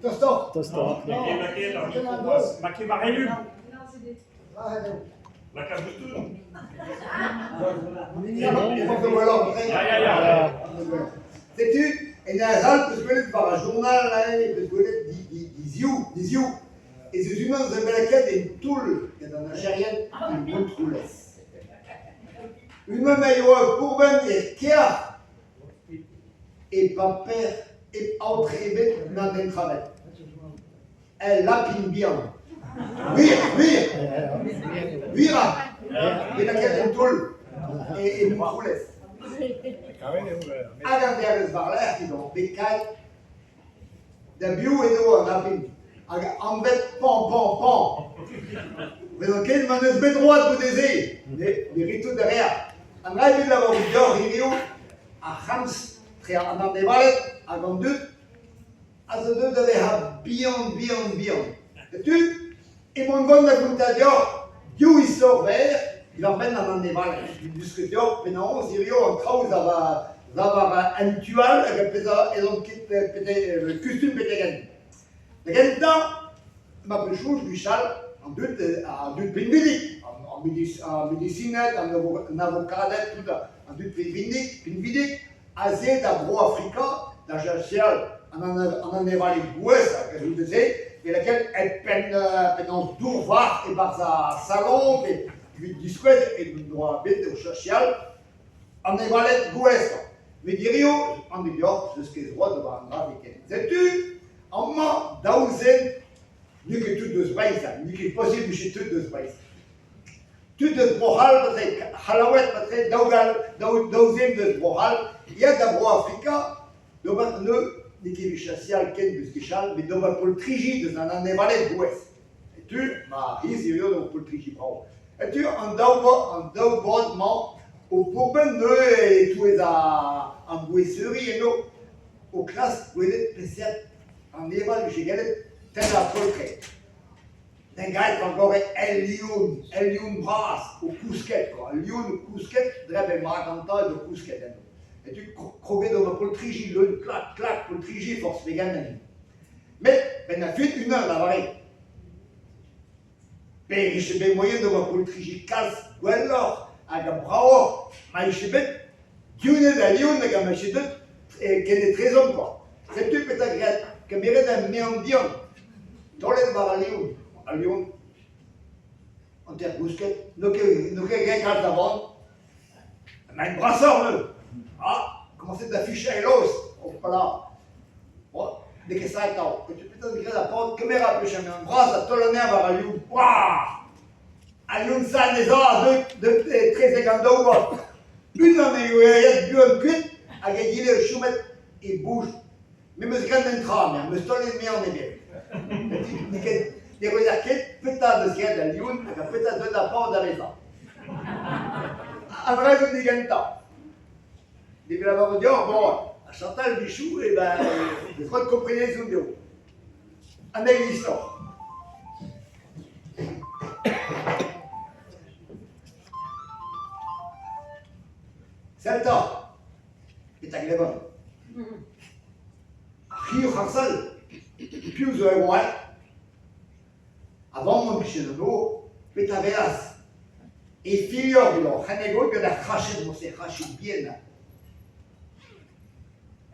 Tosto. Maki Marelu. La Kabutun. Sais-tu, en Alsace, parce que par un journal, parce que des yeux, et ces humains, vous avez laquelle une toule, qui est en algérienne, une bonne troulesse. Une même ailleurs, pour même, et kia, et pas père, et entraîné dans un travail. Elle lapine bien. Vira, et laquelle une toule, et une troulesse. Adam der is waar die nog bekijkt. De buur is ook een lapin. En met pom. Mais dans quel man is met droit de désir. Les rites derrière. En hij wil avoir une deur hier à Hams, très en dans des valets, à Gondut. À ce deux devait have bien. Sais-tu? Et mon bon de Guntadior, Dieu il sort vert. Il emmène dans des valets. Il discute, mais non, Sirio, en traus, ça va un tual, et donc, le costume pété. Le temps, ma péchouche, Michel, en deux pinvidiques, en médecine, en avocat, tout ça, en deux pinvidiques, assez d'abro africain, d'agential, en évalé ouest, que je vous disais, et laquelle elle peine en dourvar et par sa salon, puis discrète et de droit bête au social, en évalait d'ouest. Mais dirio, en New York, jusqu'à ce droit de voir un grave week-end. Sais-tu, en moment d'ausen, ni que tout de ce pays, ni que possible chez tout de ce pays. Tout de ce brohal, peut-être, halawet, peut-être, d'ausen de ce brohal, il y a d'abord africain, de maintenant, ni que chassial, ken busquichal, mais de ma poltrigi, de un évalé d'ouest. Et tu, ma ici, de poltrigi, bravo. Et tu, en daudement, au problème de tous les en boisserie et nous, aux classes, où il est peut-être en éval, j'ai gagné tel la portrait. D'un gars qui encore est Elion Brass, au cousquet, quoi. Elion au cousquet, drèbe marquanta de cousquet. Et tu croquais dans ma poltrigi, le clac, poltrigi, force végane. Mais, ben, a fait une heure, la varée. Mais je vais moyen de ma poltrigi casse, ou alors, à la bravo, mais je vais Dieu de Lyon, mais je vais qu'elle est très homme, quoi. C'est tu peut-être que mérite un méandion. Dans les bar à Lyon, en terre bousquette, nous qui regardons d'avant, mais un brasseur, nous. Ah, comment c'est d'afficher à l'os, pas là. Bon, dès que ça est tard, que tu peux te dire la porte, caméra plus jamais un bras, à tout le nerf à Lyon. Waouh! À Lyon, ça, des ans, de très égandaux, une année où il y a du un cuit, à gagner le choumet et bouge. Mais me regarde un tram, me stolle les miens en est des regards, peut-être de ce qu'il y a dans Lyon, peut-être de la porte dans les ans. Après, je dis gagne temps. Dès que la maman dit, oh bon, à Chantal Bichou, et ben, je crois que vous comprenez les audios. Un l'histoire. C'est le temps. Et t'as que bon. Rio Hansel, puis vous avez voir. Avant mon chez le dos, mais t'avais las. Et figure, Hanego, que la craché, moi c'est craché bien là.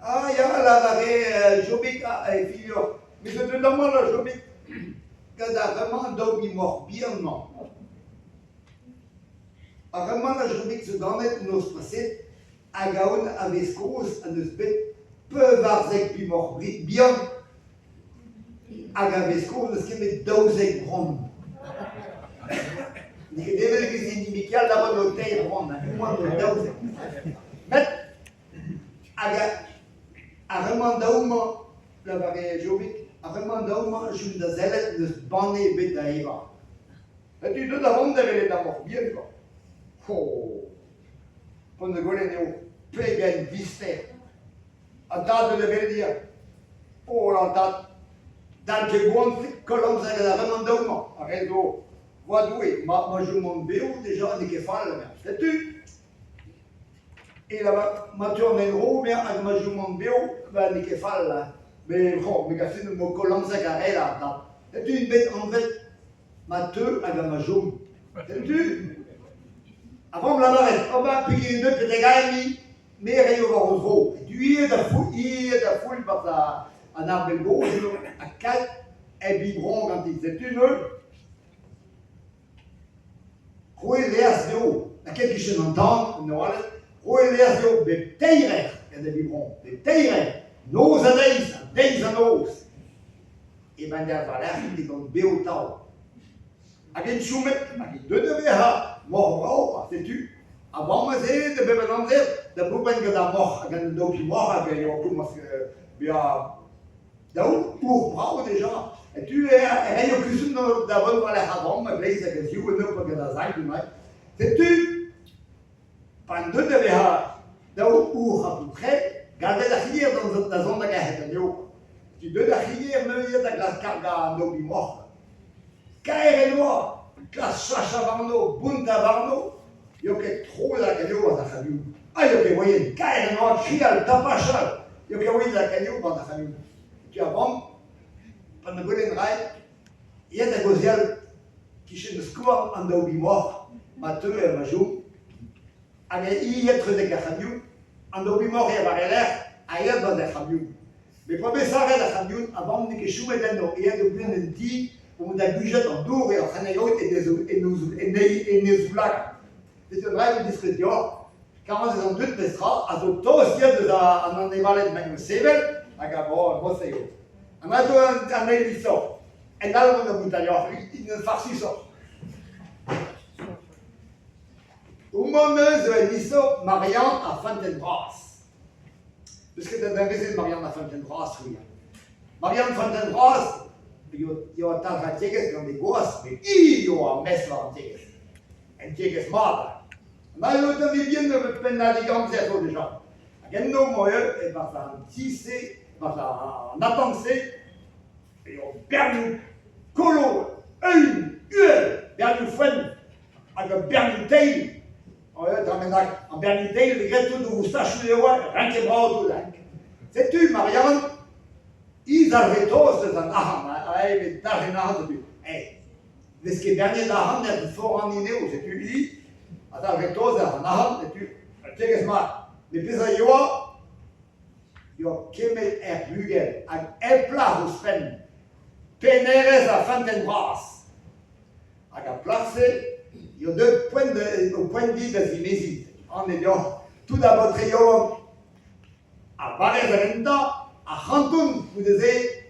Ah, il y a la varée, Jobik, et figure. Mais je te demande la Jobik, que t'as vraiment d'homme mort bien, non. Vraiment, la Jobik se donne nos passés. A gaon a vescos a neus bet peu varzek pi mor bien hag a vescos neus ket met daouzek bron. Ne ket devel ket zinimikial da vo no tei bron, a moins de daouzek. Met a reman daouman la vare jobik, a reman daouman jun da zelet neus banne bet da eva. Et tu deux d'avant devel da mor bien quoi. Oh. Pon de golen eo pegen vister. A date de lever dire. Oh la date. Dan ke bon kolom sa gada vraiment daouman. A rezo. Voa doué. Ma je mon béo déjà ne ke fall la merde. Sais-tu? Et là ma tourne en roue bien avec ma je mon béo va ne ke fall la. Mais bon, mais quand c'est mon collant ça carré là, c'est une bête en fait, ma te à ma jaune. C'est tu. Avant de la barrette, on va payer deux petits gars mais rien au gros. Du y est de foule par un arbre gros, à quatre et biberon quand il c'est une. Roué l'air de haut, à quelques chaînes entendent, nous allons, roué l'air de haut, mais taillerait, il y a des biberons, mais taillerait, nos années, des anneaux. Et ben, der Valère, die dan beeltaal. Ik heb zo met, ik doe het weer, morgen vrouw, c'est tu. Avant, moi, c'est de bébé dans de boeben que d'abord, ik heb een doopje morgen, ik heb ook maar, ja, dat pour vrouw déjà. Et tu es au cuisine d'abord pour les avant, mais là, c'est que si vous ne pouvez pas ça, c'est tu. Pendant deux de VR, dat pour à peu près, garder la filière dans la zone de guerre. Tu dois la filière, mais il y a de la classe carga no bimor. Caire noir, classe chacha barno, bunta barno, il y a que trop la canio à la famille. Ah, il y a que moyen, caire noir, chial, tapachal, il y a que moyen la canio dans la famille. Tu as bon, pendant que les rails, il y a des gosiales qui chez le score en no bimor, ma te et ma joue. Il y a très de la famille, en no bimor et à l'air, ailleurs dans la famille. Mais pour me faire la famille, avant de que je sois dans le et de bien de dire, on a budget en dur et en canayot et nous blagues. C'est une vraie discrétion. Quand on est en deux pestra, à tout aussi de un animal de même sévère, à Gabon, moi c'est eux. On a tout un élisson. Et là, on a bouteille, il ne farci sort. Au moment de l'élisson, Marianne à Fontaine-Brasse. Parce que dans la visite Marianne à Fontaine-Brasse, oui. Marianne Fontaine-Brasse, il y a un tas de tigres dans des gosses, mais il y a un mess là en tigres. Un tigre mort. Mais l'autre vient de peine à l'égant de déjà. Il y a un nom, moi, et va faire un tissé, va faire un attensé, et on perd une colo, une huile, perd une fouine, avec un perd une taille. En Bernité, le gâteau de moustache de roi, rien que bras autour d'un. C'est-tu, Marianne? Ils avaient tous des armes, avec des armes de but. Mais ce qui est dernier d'armes, c'est un fort en iné, ou c'est-tu, ils avaient tous des armes, c'est-tu, tu sais, mais puis ça y il y a Kemet et Blugel, un plat au Spen, Pénérez à Fontaine-Brasse, avec un placé. Il y a deux points de vue de Zimésie. On est tout d'abord très haut à Barré-Zalenta, à Rantoun, vous disiez,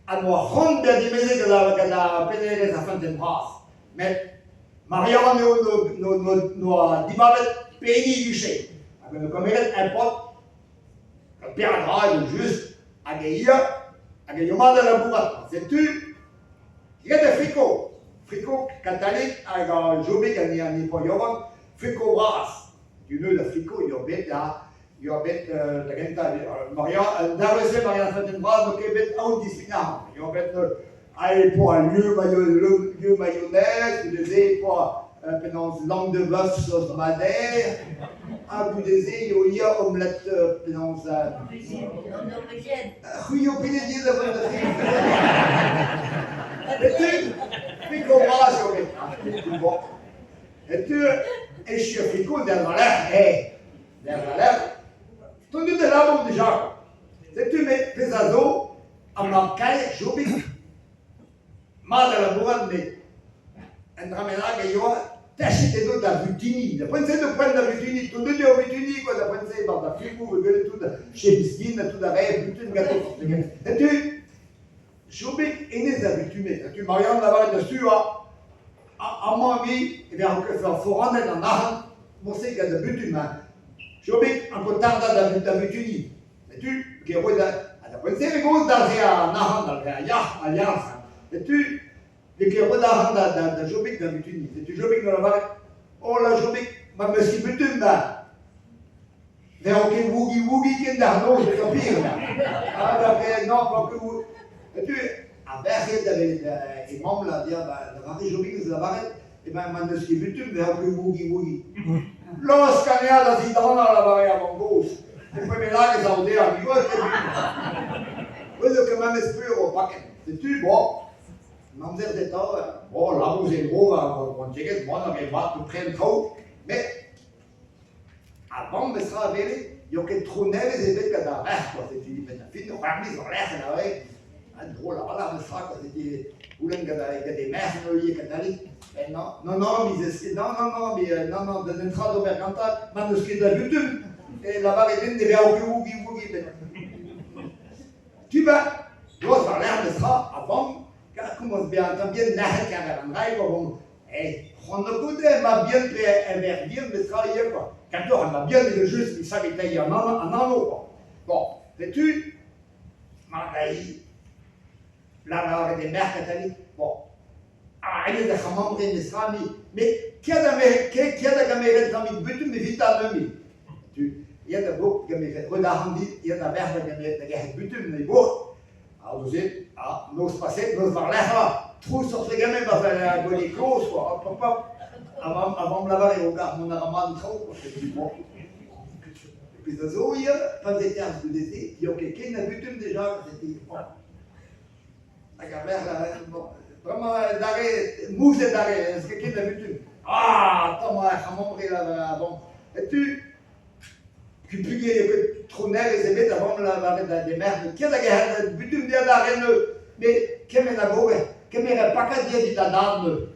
à nous rendre bien Zimésie que la pénérée à Fontaine-Brasse. Mais Marianne nous a dit que pays du chef. Nous commettons un pote, le père grave, juste, à Gaïa, à Gaïoma de la bourrate. C'est-tu? Il y a des fricots. Fricot catholique avec un jobé qui a mis pour Yovan, fricot brasse. Du nœud de fricot, il y a bête là, il y a bête la ganta, Marianne, d'arrêter Marianne Fontaine-Brasse, donc il y a bête un disciplinard. Il y a bête, aller pour un lieu mayonnaise, vous disiez pour une langue de bœuf sauce madère, vous disiez, il y a omelette, pénance. Oui, au pays de Fricot brasse, ok. Bon. Et tu es chez Fricot derrière l'air. Tu es de là, déjà. C'est tu mets tes ados en manquant, j'oublie. Mal de la bourrade, mais un draménage, il y a tâché tes dos de la butini. La pensée de prendre la butini, tout de deux au butini, quoi, la pensée, dans la fricot, vous gueulez tout chez Bisquine, tout d'arrêt, butine, gâteau. Et tu J'oublie Inès habitué. Tu Marianne là-bas dessus, à mon avis, et bien, il faut rendre dans la mon c'est qu'il y a de but humain. J'oublie un peu tard d'habitude. Mais tu, qui est à la pensée, les gosses d'arrière à Nahan, dans le alliance. Et tu, qui est à j'oublie d'habitude. Et tu j'oublie là-bas, oh là, j'oublie, ma monsieur but humain. Vers aucun woogie qui est dans l'eau, c'est le pire. Ah, non, pas que vous. Et tu, avec les membres là, dire, la Marie Jolie, c'est la barrette, et bien, man de ce qui est butu, mais un peu woogie. Lorsqu'on est à la zidane, la barrette à mon gauche, les premiers là, les ordés à mi-gauche, Oui, le que même esprit au paquet. C'est-tu, bon, mamzer de temps, bon, là, vous êtes gros, on dirait que moi, on avait pas tout près trop, mais, avant, mais ça avait, il y a que trop neige, et c'est que dans l'air, quoi, c'est-tu, mais la fille, on a mis dans l'air, là, ouais, un drôle, là, mais ça, quoi, c'était, ou l'un, que des mères, il y a que d'aller, mais non, non, non, mais c'est, non, de l'entrée de mercantal, manuscrit de YouTube, et là-bas, il y a des ougi, tu vas, toi, ça a l'air de ça, avant, comment bien, t'as bien nahet quand même, bon, et on ne connaît pas bien bien, mais ça y est, quoi. Quand on a bien le juste, il savait qu'il y a un an, quoi. Bon, sais-tu, Margaï, là, des mères catholiques, bon, il y a des membres de l'Islam, mais qui a de caméras dans mes buts, mais vite à l'homme. Il y a des boucs qui me fait regarder, il y a des mères qui me buts, mais bon. Alors vous dites, nous se passer, nous parler là, trop sur ces gamins, parce qu'elle a les closes, quoi, avant de laver, on regarde mon armand trop, c'est du bon. Et puis, ça, il y a pas d'été à ce décès, il y a quelqu'un qui a vu déjà, c'était bon. La caméra, là, bon, vraiment, d'arrêt, mousse d'arrêt, est-ce que quelqu'un a vu? Attends, moi, là, bon, et tu pliais trop neige et c'est avant la des merdes. Qui a la butum de la reine, mais qui est la boue, qui est pas qu'à dire de la dame.